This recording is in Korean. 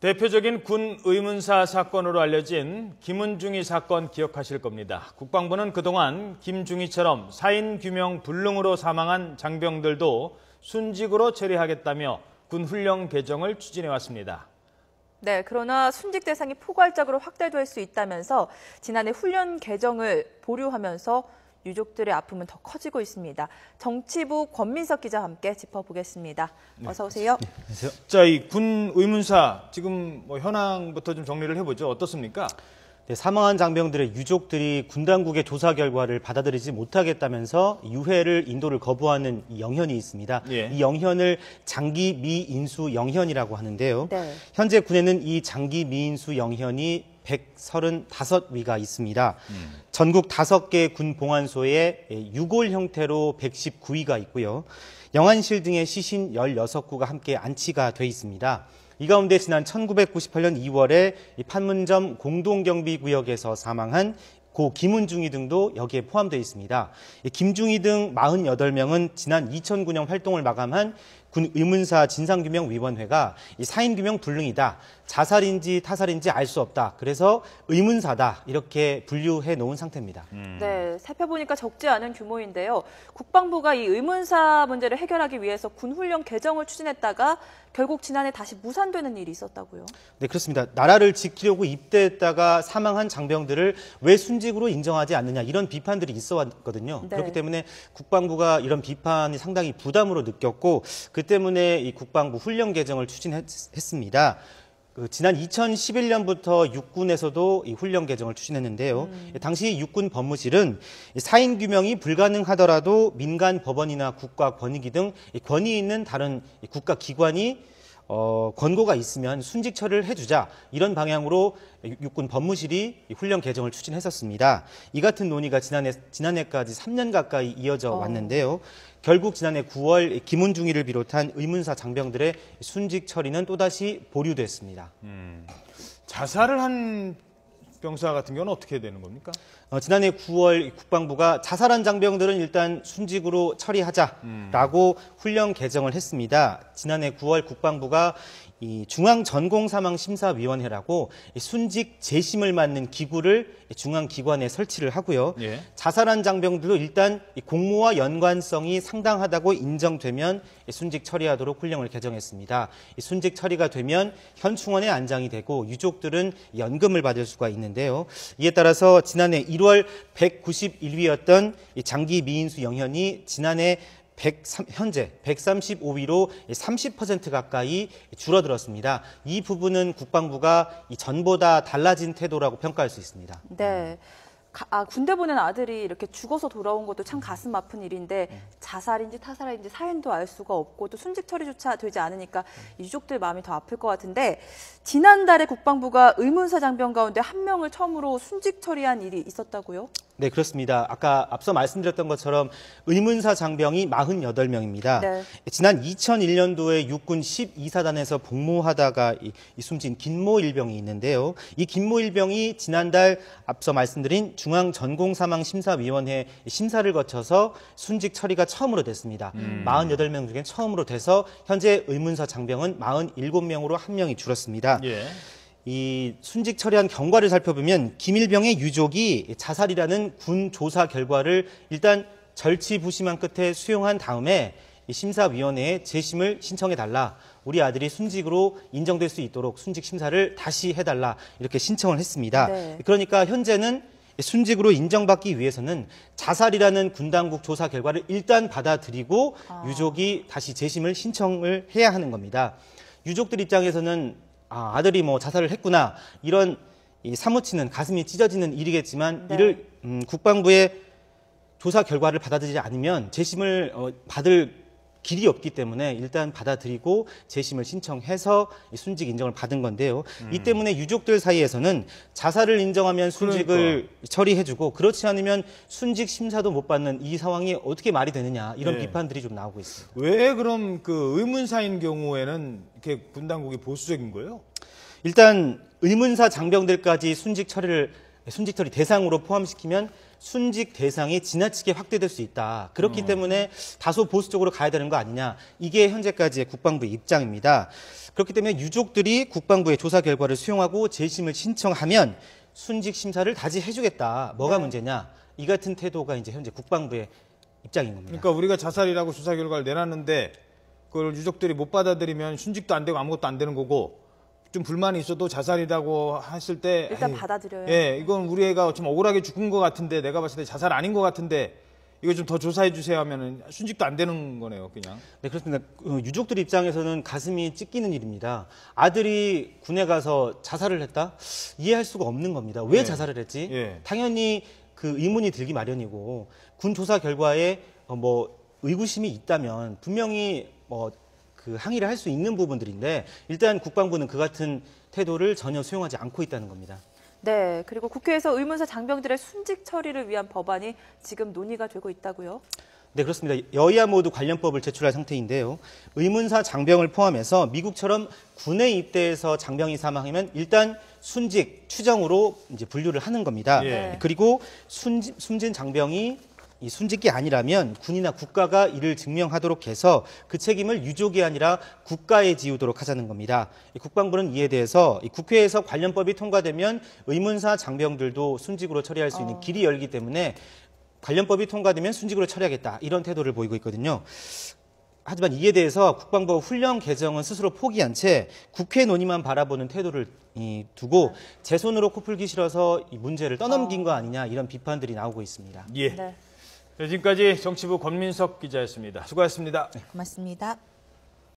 대표적인 군 의문사 사건으로 알려진 김은중이 사건 기억하실 겁니다. 국방부는 그동안 김중희처럼 사인 규명 불능으로 사망한 장병들도 순직으로 처리하겠다며 군 훈령 개정을 추진해왔습니다. 네, 그러나 순직 대상이 포괄적으로 확대될 수 있다면서 지난해 훈련 개정을 보류하면서 유족들의 아픔은 더 커지고 있습니다. 정치부 권민석 기자와 함께 짚어보겠습니다. 어서 오세요. 네, 안녕하세요. 자, 이 군 의문사 지금 현황부터 좀 정리를 해보죠. 어떻습니까? 네, 사망한 장병들의 유족들이 군 당국의 조사 결과를 받아들이지 못하겠다면서 유해를 인도를 거부하는 이 영현이 있습니다. 예. 이 영현을 장기 미인수 영현이라고 하는데요. 네. 현재 군에는 이 장기 미인수 영현이 135위가 있습니다. 전국 5개 군 봉안소에 유골 형태로 119위가 있고요. 영안실 등의 시신 16구가 함께 안치가 돼 있습니다. 이 가운데 지난 1998년 2월에 판문점 공동경비구역에서 사망한 고 김은중이 등도 여기에 포함되어 있습니다. 김중희 등 48명은 지난 2009년 활동을 마감한 군 의문사 진상규명위원회가 사인규명 불능이다, 자살인지 타살인지 알 수 없다, 그래서 의문사다 이렇게 분류해 놓은 상태입니다. 네, 살펴보니까 적지 않은 규모인데요. 국방부가 이 의문사 문제를 해결하기 위해서 군 훈련 개정을 추진했다가 결국 지난해 다시 무산되는 일이 있었다고요? 네, 그렇습니다. 나라를 지키려고 입대했다가 사망한 장병들을 왜 순직으로 인정하지 않느냐 이런 비판들이 있어 왔거든요. 네. 그렇기 때문에 국방부가 이런 비판이 상당히 부담으로 느꼈고 그 때문에 이 국방부 훈련 개정을 추진했습니다. 지난 2011년부터 육군에서도 이 훈련 개정을 추진했는데요. 당시 육군 법무실은 사인 규명이 불가능하더라도 민간 법원이나 국가 권익위 등 권위 있는 다른 국가 기관이 권고가 있으면 순직 처리를 해주자 이런 방향으로 육군 법무실이 훈련 개정을 추진했었습니다. 이 같은 논의가 지난해까지 3년 가까이 이어져 왔는데요. 결국 지난해 9월 김은중이를 비롯한 의문사 장병들의 순직 처리는 또다시 보류됐습니다. 자살을 한 병사 같은 경우는 어떻게 되는 겁니까? 지난해 9월 국방부가 자살한 장병들은 일단 순직으로 처리하자라고 훈련 개정을 했습니다. 지난해 9월 국방부가 이 중앙전공사망심사위원회라고 순직 재심을 맡는 기구를 중앙기관에 설치를 하고요. 예. 자살한 장병들도 일단 공모와 연관성이 상당하다고 인정되면 순직 처리하도록 훈령을 개정했습니다. 순직 처리가 되면 현충원에 안장이 되고 유족들은 연금을 받을 수가 있는데요. 이에 따라서 지난해 1월 191위였던 장기 미인수 영현이 지난해 현재 135위로 30% 가까이 줄어들었습니다. 이 부분은 국방부가 전보다 달라진 태도라고 평가할 수 있습니다. 네. 군대 보낸 아들이 이렇게 죽어서 돌아온 것도 참 가슴 아픈 일인데 자살인지 타살인지 사인도 알 수가 없고 또 순직 처리조차 되지 않으니까 유족들 마음이 더 아플 것 같은데 지난달에 국방부가 의문사 장병 가운데 1명을 처음으로 순직 처리한 일이 있었다고요? 네, 그렇습니다. 아까 앞서 말씀드렸던 것처럼 의문사 장병이 48명입니다. 네. 지난 2001년도에 육군 12사단에서 복무하다가 숨진 김모 일병이 있는데요. 이 김모 일병이 지난달 앞서 말씀드린 중앙전공사망심사위원회 심사를 거쳐서 순직 처리가 처음으로 됐습니다. 48명 중에 처음으로 돼서 현재 의문사 장병은 47명으로 1명이 줄었습니다. 예. 이 순직 처리한 경과를 살펴보면 김일병의 유족이 자살이라는 군 조사 결과를 일단 절치부심한 끝에 수용한 다음에 이 심사위원회에 재심을 신청해달라. 우리 아들이 순직으로 인정될 수 있도록 순직 심사를 다시 해달라. 이렇게 신청을 했습니다. 네. 그러니까 현재는 순직으로 인정받기 위해서는 자살이라는 군당국 조사 결과를 일단 받아들이고 유족이 다시 재심을 신청을 해야 하는 겁니다. 유족들 입장에서는 아들이 자살을 했구나 이런 사무치는 가슴이 찢어지는 일이겠지만 네. 이를 국방부의 조사 결과를 받아들이지 않으면 재심을 받을 길이 없기 때문에 일단 받아들이고 재심을 신청해서 순직 인정을 받은 건데요. 이 때문에 유족들 사이에서는 자살을 인정하면 순직을 처리해주고 그렇지 않으면 순직 심사도 못 받는 이 상황이 어떻게 말이 되느냐 이런 비판들이 좀 나오고 있습니다. 왜 그럼 그 의문사인 경우에는 이렇게 군 당국이 보수적인 거예요? 일단 의문사 장병들까지 순직 처리 대상으로 포함시키면 순직 대상이 지나치게 확대될 수 있다. 그렇기 때문에 다소 보수적으로 가야 되는 거 아니냐. 이게 현재까지의 국방부의 입장입니다. 그렇기 때문에 유족들이 국방부의 조사 결과를 수용하고 재심을 신청하면 순직 심사를 다시 해주겠다. 뭐가 문제냐? 이 같은 태도가 이제 현재 국방부의 입장인 겁니다. 그러니까 우리가 자살이라고 조사 결과를 내놨는데 그걸 유족들이 못 받아들이면 순직도 안 되고 아무것도 안 되는 거고 좀 불만이 있어도 자살이라고 했을 때 일단 받아들여요. 예, 이건 우리 애가 좀 억울하게 죽은 것 같은데 내가 봤을 때 자살 아닌 것 같은데 이거 좀 더 조사해 주세요 하면은 순직도 안 되는 거네요, 그냥. 네, 그렇습니다. 유족들 입장에서는 가슴이 찢기는 일입니다. 아들이 군에 가서 자살을 했다? 이해할 수가 없는 겁니다. 왜 예. 자살을 했지? 예. 당연히 그 의문이 들기 마련이고 군 조사 결과에 뭐 의구심이 있다면 분명히 그 항의를 할 수 있는 부분들인데 일단 국방부는 그 같은 태도를 전혀 수용하지 않고 있다는 겁니다. 네, 그리고 국회에서 의문사 장병들의 순직 처리를 위한 법안이 지금 논의가 되고 있다고요? 네, 그렇습니다. 여야 모두 관련법을 제출할 상태인데요. 의문사 장병을 포함해서 미국처럼 군에 입대해서 장병이 사망하면 일단 순직, 추정으로 이제 분류를 하는 겁니다. 예. 그리고 숨진 장병이 이 순직이 아니라면 군이나 국가가 이를 증명하도록 해서 그 책임을 유족이 아니라 국가에 지우도록 하자는 겁니다. 국방부는 이에 대해서 국회에서 관련법이 통과되면 의문사 장병들도 순직으로 처리할 수 있는 길이 열리기 때문에 관련법이 통과되면 순직으로 처리하겠다 이런 태도를 보이고 있거든요. 하지만 이에 대해서 국방부 훈련 개정은 스스로 포기한 채 국회 논의만 바라보는 태도를 두고 제 손으로 코 풀기 싫어서 이 문제를 떠넘긴 거 아니냐 이런 비판들이 나오고 있습니다. 예. 네. 지금까지 정치부 권민석 기자였습니다. 수고하셨습니다. 고맙습니다.